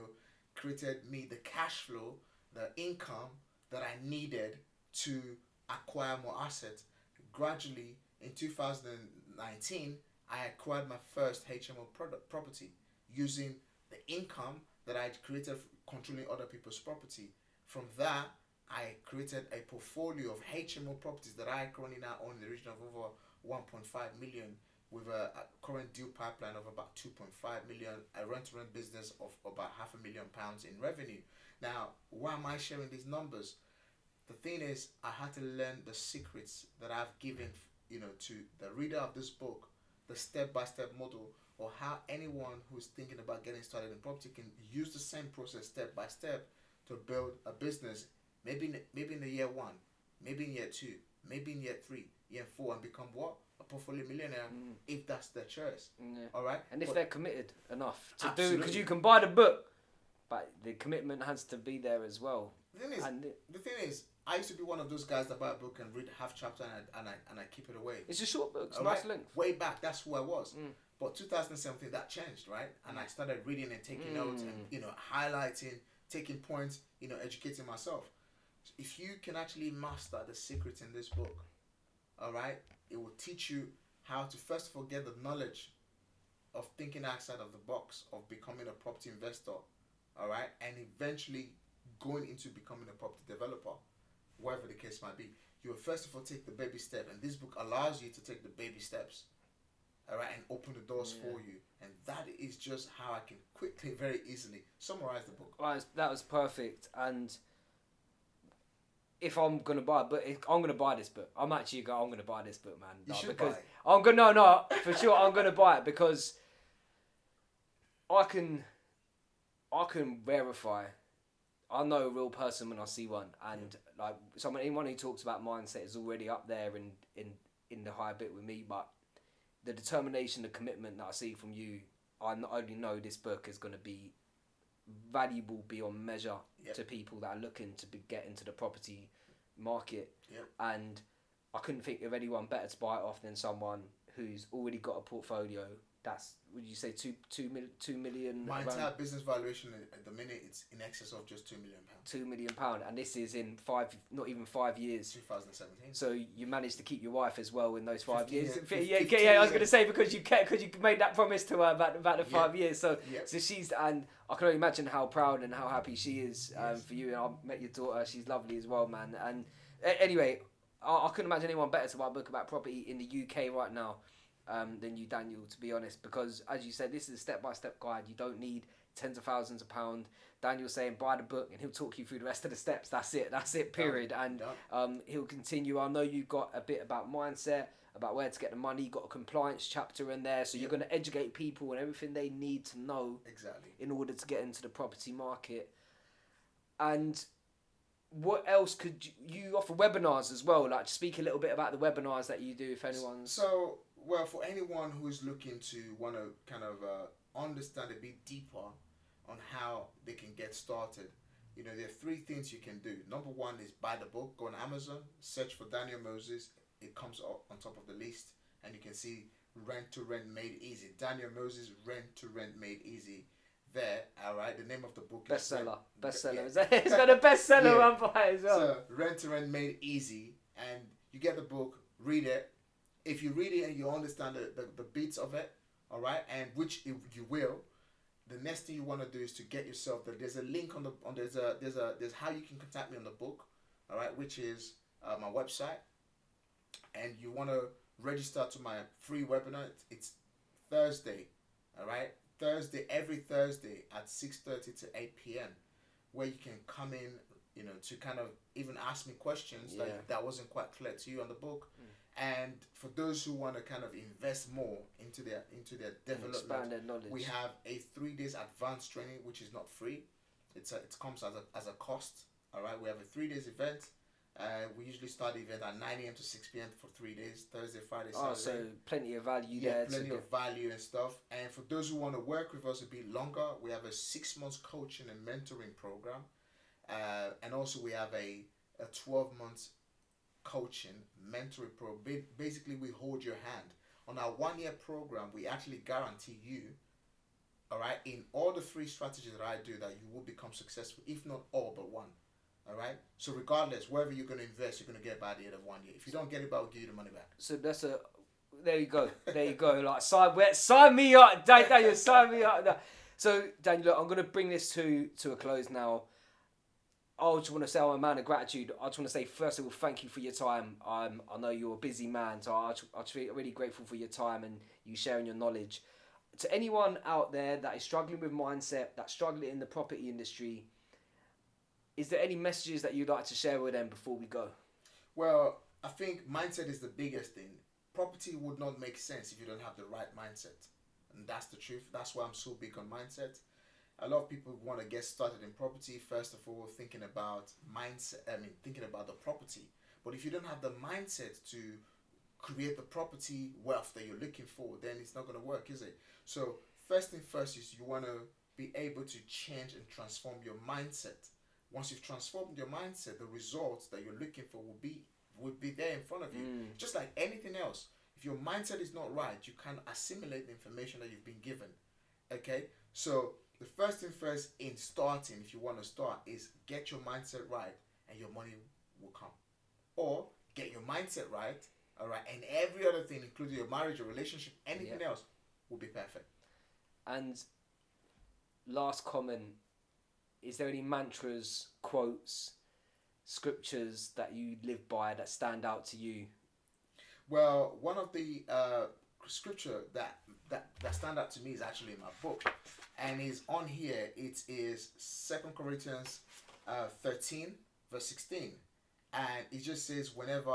[SPEAKER 2] created me the cash flow, the income that I needed to acquire more assets. Gradually, in 2019, I acquired my first HMO property using the income that I created controlling other people's property. From that, I created a portfolio of HMO properties that I currently now own in the region of over 1.5 million, with a current deal pipeline of about 2.5 million, a rent-to-rent business of about £500,000 in revenue. Now, why am I sharing these numbers? The thing is, I had to learn the secrets that I've given, to the reader of this book, the step-by-step model, or how anyone who's thinking about getting started in property can use the same process step by step to build a business. Maybe in the year 1, maybe in year 2, maybe in year 3, year 4, and become what? A portfolio millionaire, if that's their choice. Yeah. All right.
[SPEAKER 1] And if they're committed enough to do, because you can buy the book, but the commitment has to be there as well.
[SPEAKER 2] The thing is, I used to be one of those guys that buy a book and read half chapter and I keep it away.
[SPEAKER 1] It's a short book. It's nice length.
[SPEAKER 2] Way back, that's who I was. But 2017, that changed, right? And I started reading and taking notes and highlighting, taking points, educating myself. If you can actually master the secrets in this book, all right, it will teach you how to first of all get the knowledge of thinking outside of the box, of becoming a property investor, all right, and eventually going into becoming a property developer, whatever the case might be. You will first of all take the baby step, and this book allows you to take the baby steps, all right, and open the doors for you. And that is just how I can quickly, very easily summarize the book.
[SPEAKER 1] Right, that was perfect. And if I'm gonna buy a book, I'm gonna buy this book. I'm gonna buy this book, man.
[SPEAKER 2] You should
[SPEAKER 1] because
[SPEAKER 2] buy it.
[SPEAKER 1] No, for sure I'm gonna buy it, because I can verify. I know a real person when I see one, and like anyone who talks about mindset is already up there in the high bit with me. But the determination, the commitment that I see from you, I not only know this book is going to be valuable beyond measure to people that are looking to get into the property market, and I couldn't think of anyone better to buy it off than someone who's already got a portfolio. That's, would you say, two million?
[SPEAKER 2] My entire business valuation at the minute, it's in excess of just £2 million.
[SPEAKER 1] £2 million, and this is in not even 5 years.
[SPEAKER 2] 2017.
[SPEAKER 1] So you managed to keep your wife as well in those 5 years.
[SPEAKER 2] 15
[SPEAKER 1] I was going to say because you made that promise to her about the 5 years. So she's, and I can only imagine how proud and how happy she is for you. And I met your daughter; she's lovely as well, man. And anyway, I couldn't imagine anyone better to write a book about property in the UK right now. Than you, Daniel, to be honest, because as you said, this is a step-by-step guide. You don't need tens of thousands of pounds. Daniel's saying buy the book and he'll talk you through the rest of the steps. That's it, period. And he'll continue. I know you've got a bit about mindset, about where to get the money. You've got a compliance chapter in there, so you're going to educate people and everything they need to know in order to get into the property market. And what else could you offer? Webinars as well, like speak a little bit about the webinars that you do, if anyone's...
[SPEAKER 2] Well, for anyone who is looking to want to kind of understand a bit deeper on how they can get started, there are 3 things you can do. Number 1 is buy the book. Go on Amazon, search for Daniel Moses. It comes up on top of the list, and you can see Rent to Rent Made Easy. Daniel Moses, Rent to Rent Made Easy. There, all right. The name of the book is
[SPEAKER 1] bestseller. It's got a bestseller on by as well.
[SPEAKER 2] So Rent to Rent Made Easy, and you get the book, read it. If you read it and you understand the bits of it, all right, and which you will, the next thing you want to do is to get yourself there's a link there's how you can contact me on the book, all right, which is my website, and you want to register to my free webinar. It's Thursday, all right, every Thursday at 6:30 to 8 p.m. where you can come in, to kind of even ask me questions that wasn't quite clear to you on the book. And for those who want to kind of invest more into their development,
[SPEAKER 1] expand their knowledge,
[SPEAKER 2] we have a 3 days advanced training which is not free. It comes as a cost. All right, we have a 3 days event. We usually start the event at 9 a.m. to 6 p.m. for 3 days, Thursday, Friday, Saturday.
[SPEAKER 1] Oh, so plenty of value there.
[SPEAKER 2] Plenty of value and stuff. And for those who want to work with us a bit longer, we have a 6 months coaching and mentoring program, and also we have a 12 months coaching mentoring program. Basically, we hold your hand. On our 1 year program, we actually guarantee you, all right, in all the 3 strategies that I do, that you will become successful, if not all but one. All right. So regardless, wherever you're going to invest, you're going to get by the end of 1 year. If you don't get it back, we'll give you the money back.
[SPEAKER 1] So there you go. Like sign me up, Daniel. Sign me up. So Daniel, look, I'm going to bring this to a close now. I just want to say I'm a man of gratitude. I just want to say, first of all, thank you for your time. I know you're a busy man, so I'm really grateful for your time and you sharing your knowledge. To anyone out there that is struggling with mindset, that's struggling in the property industry, is there any messages that you'd like to share with them before we go?
[SPEAKER 2] Well, I think mindset is the biggest thing. Property would not make sense if you don't have the right mindset. And that's the truth. That's why I'm so big on mindset. A lot of people want to get started in property, first of all, thinking about the property. But if you don't have the mindset to create the property wealth that you're looking for, then it's not going to work, is it? So first thing first is you want to be able to change and transform your mindset. Once you've transformed your mindset, the results that you're looking for will be there in front of you. Just like anything else. If your mindset is not right, you can't assimilate the information that you've been given. Okay? So the first thing first in starting, if you want to start, is get your mindset right and your money will come. Or get your mindset right, all right, and every other thing, including your marriage, your relationship, anything else, will be perfect.
[SPEAKER 1] And last comment, is there any mantras, quotes, scriptures that you live by that stand out to you?
[SPEAKER 2] Well, one of the scripture that stand out to me is actually in my book, and is on here. It is 2 Corinthians 13 verse 16, and it just says, whenever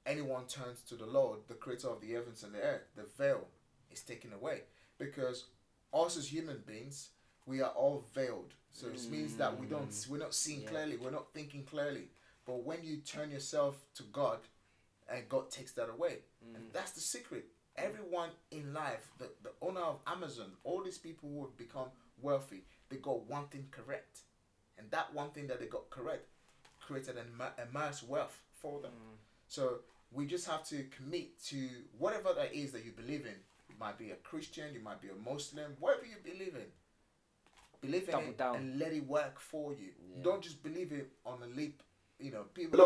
[SPEAKER 2] anyone turns to the Lord, the creator of the heavens and the earth, the veil is taken away. Because us as human beings, we are all veiled. So it means that we're not seeing clearly, we're not thinking clearly. But when you turn yourself to God, and God takes that away, and that's the secret. Everyone in life, the owner of Amazon, all these people who have become wealthy, they got one thing correct, and that one thing that they got correct created immense wealth for them. So we just have to commit to whatever that is that you believe in. You might be a Christian, you might be a Muslim, whatever you believe in. Believe in
[SPEAKER 1] Double
[SPEAKER 2] it
[SPEAKER 1] down.
[SPEAKER 2] and let it work for you.
[SPEAKER 1] Yeah.
[SPEAKER 2] Don't just believe it on a leap. You know, a
[SPEAKER 1] lot of
[SPEAKER 2] people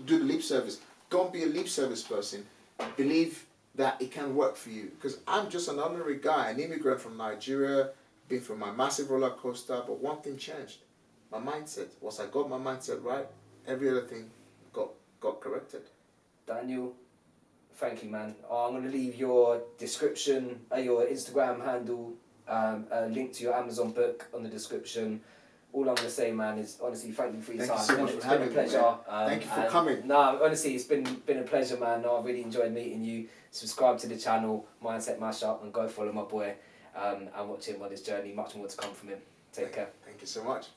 [SPEAKER 2] do the lip service. Don't be a lip service person. Believe that it can work for you. Because I'm just an ordinary guy, an immigrant from Nigeria, been through my massive roller coaster, but one thing changed. My mindset. Once I got my mindset right, every other thing got corrected.
[SPEAKER 1] Daniel, thank you, man. I'm going to leave your description, your Instagram handle, a link to your Amazon book on the description. All I'm going to say, man, is honestly thank you for your time.
[SPEAKER 2] Thank you so much for having me.
[SPEAKER 1] It's been a pleasure.
[SPEAKER 2] Thank you for coming.
[SPEAKER 1] No, honestly, it's been a pleasure, man. No, I really enjoyed meeting you. Subscribe to the channel, Mindset Mashup, and go follow my boy and watch him on his journey. Much more to come from him. Take care.
[SPEAKER 2] Thank you so much.